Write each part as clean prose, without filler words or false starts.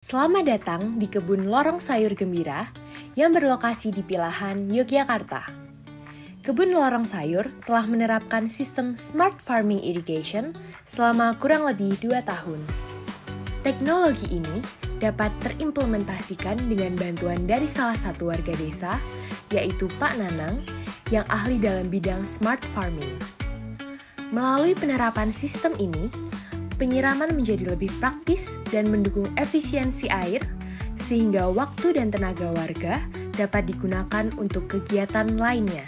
Selamat datang di Kebun Lorong Sayur Gembira yang berlokasi di Pilahan, Yogyakarta. Kebun Lorong Sayur telah menerapkan sistem Smart Farming Irrigation selama kurang lebih 2 tahun. Teknologi ini dapat terimplementasikan dengan bantuan dari salah satu warga desa, yaitu Pak Nanang, yang ahli dalam bidang Smart Farming. Melalui penerapan sistem ini, penyiraman menjadi lebih praktis dan mendukung efisiensi air, sehingga waktu dan tenaga warga dapat digunakan untuk kegiatan lainnya.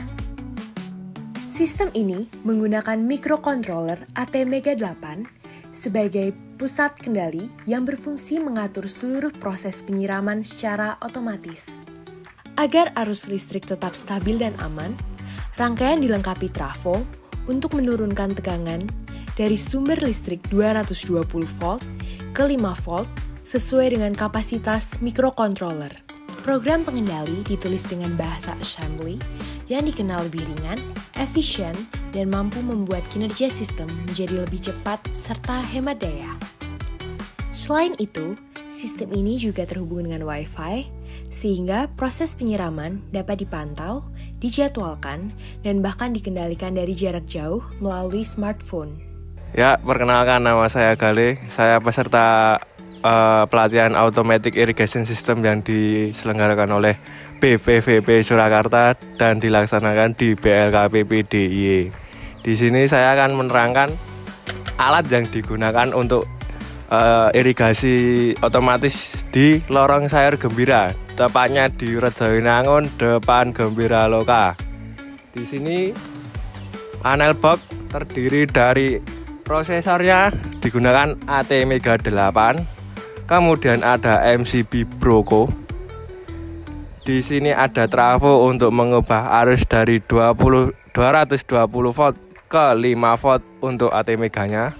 Sistem ini menggunakan microcontroller ATmega8 sebagai pusat kendali yang berfungsi mengatur seluruh proses penyiraman secara otomatis. Agar arus listrik tetap stabil dan aman, rangkaian dilengkapi trafo untuk menurunkan tegangan dari sumber listrik 220 volt ke 5 volt sesuai dengan kapasitas microcontroller. Program pengendali ditulis dengan bahasa assembly yang dikenal lebih ringan, efisien, dan mampu membuat kinerja sistem menjadi lebih cepat serta hemat daya. Selain itu, sistem ini juga terhubung dengan Wi-Fi, sehingga proses penyiraman dapat dipantau, dijadwalkan, dan bahkan dikendalikan dari jarak jauh melalui smartphone. Ya, perkenalkan, nama saya Gale. Saya peserta pelatihan Automatic Irrigation System yang diselenggarakan oleh BPVP Surakarta dan dilaksanakan di BLKPP DIY. Di sini saya akan menerangkan alat yang digunakan untuk irigasi otomatis di Lorong Sayur Gembira, tepatnya di Rejowinangun, depan Gembira Loka. Di sini panel box terdiri dari prosesornya digunakan ATmega8, kemudian ada MCB Broco. Di sini ada trafo untuk mengubah arus dari 220 volt ke 5 volt untuk ATmega-nya.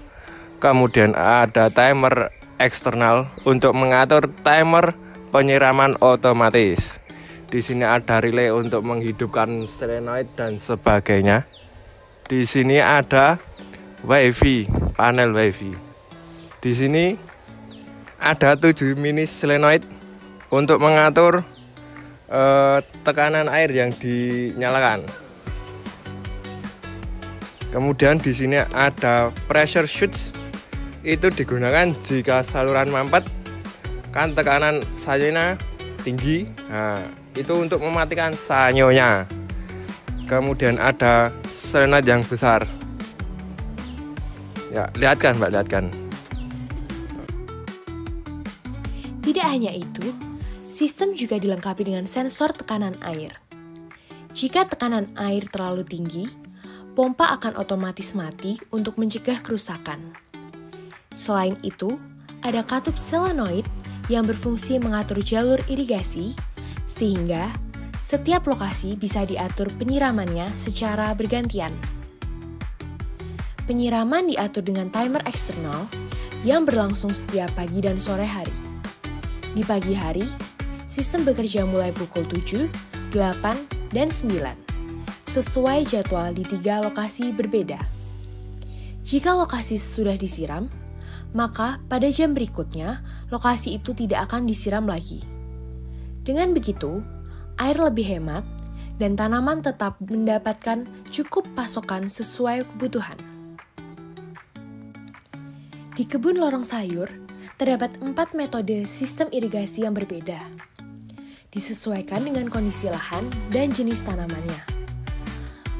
Kemudian ada timer eksternal untuk mengatur timer penyiraman otomatis. Di sini ada relay untuk menghidupkan solenoid dan sebagainya. Di sini ada Wi-Fi, panel Wi-Fi. Di sini ada 7 mini solenoid untuk mengatur tekanan air yang dinyalakan. Kemudian di sini ada pressure switch, itu digunakan jika saluran mampet kan tekanan sanyonya tinggi. Nah, itu untuk mematikan sanyonya. Kemudian ada solenoid yang besar. Ya, lihatkan Mbak, lihatkan. Tidak hanya itu, sistem juga dilengkapi dengan sensor tekanan air. Jika tekanan air terlalu tinggi, pompa akan otomatis mati untuk mencegah kerusakan. Selain itu, ada katup solenoid yang berfungsi mengatur jalur irigasi, sehingga setiap lokasi bisa diatur penyiramannya secara bergantian. Penyiraman diatur dengan timer eksternal yang berlangsung setiap pagi dan sore hari. Di pagi hari, sistem bekerja mulai pukul 7, 8, dan 9, sesuai jadwal di 3 lokasi berbeda. Jika lokasi sudah disiram, maka pada jam berikutnya, lokasi itu tidak akan disiram lagi. Dengan begitu, air lebih hemat dan tanaman tetap mendapatkan cukup pasokan sesuai kebutuhan. Di Kebun Lorong Sayur, terdapat 4 metode sistem irigasi yang berbeda, disesuaikan dengan kondisi lahan dan jenis tanamannya.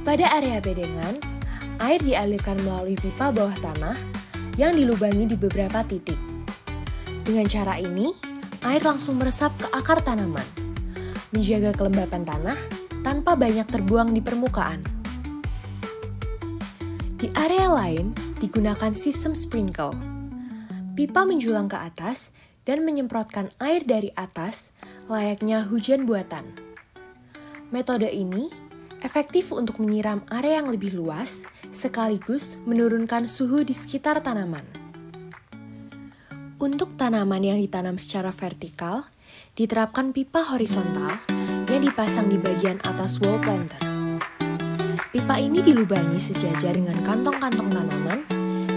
Pada area bedengan, air dialirkan melalui pipa bawah tanah yang dilubangi di beberapa titik. Dengan cara ini, air langsung meresap ke akar tanaman, menjaga kelembapan tanah tanpa banyak terbuang di permukaan. Di area lain, digunakan sistem sprinkle. Pipa menjulang ke atas dan menyemprotkan air dari atas layaknya hujan buatan. Metode ini efektif untuk menyiram area yang lebih luas sekaligus menurunkan suhu di sekitar tanaman. Untuk tanaman yang ditanam secara vertikal, diterapkan pipa horizontal yang dipasang di bagian atas wall planter. Pipa ini dilubangi sejajar dengan kantong-kantong tanaman,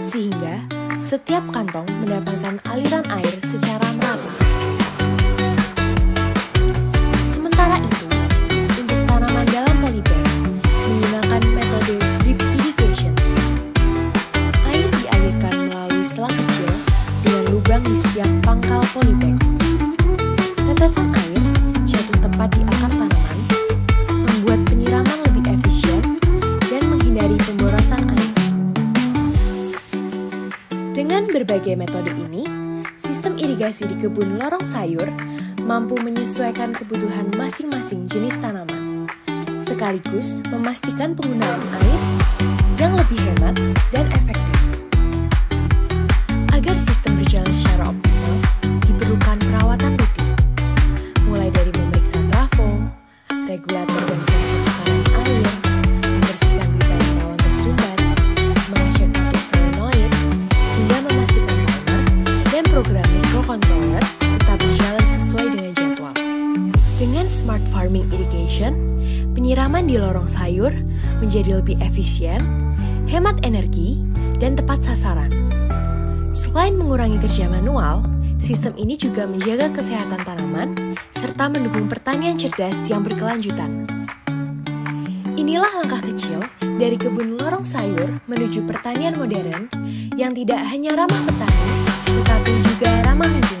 sehingga setiap kantong mendapatkan aliran air secara merata. polybag. Tetesan air jatuh tepat di akar tanaman, membuat penyiraman lebih efisien dan menghindari pemborosan air. Dengan berbagai metode ini, sistem irigasi di kebun lorong sayur mampu menyesuaikan kebutuhan masing-masing jenis tanaman, sekaligus memastikan penggunaan air yang lebih hemat dan efektif. Agar sistem berjalan secara optimal, diperlukan perawatan rutin, mulai dari memeriksa trafo, regulator dan sensor tekanan air, membersihkan pipa yang rawan tersumbat, mengecek kartu solenoid, hingga memastikan timer dan program microcontroller tetap berjalan sesuai dengan jadwal. Dengan smart farming irrigation, penyiraman di lorong sayur menjadi lebih efisien, hemat energi, dan tepat sasaran. Selain mengurangi kerja manual, sistem ini juga menjaga kesehatan tanaman serta mendukung pertanian cerdas yang berkelanjutan. Inilah langkah kecil dari kebun lorong sayur menuju pertanian modern yang tidak hanya ramah petani, tetapi juga ramah lingkungan.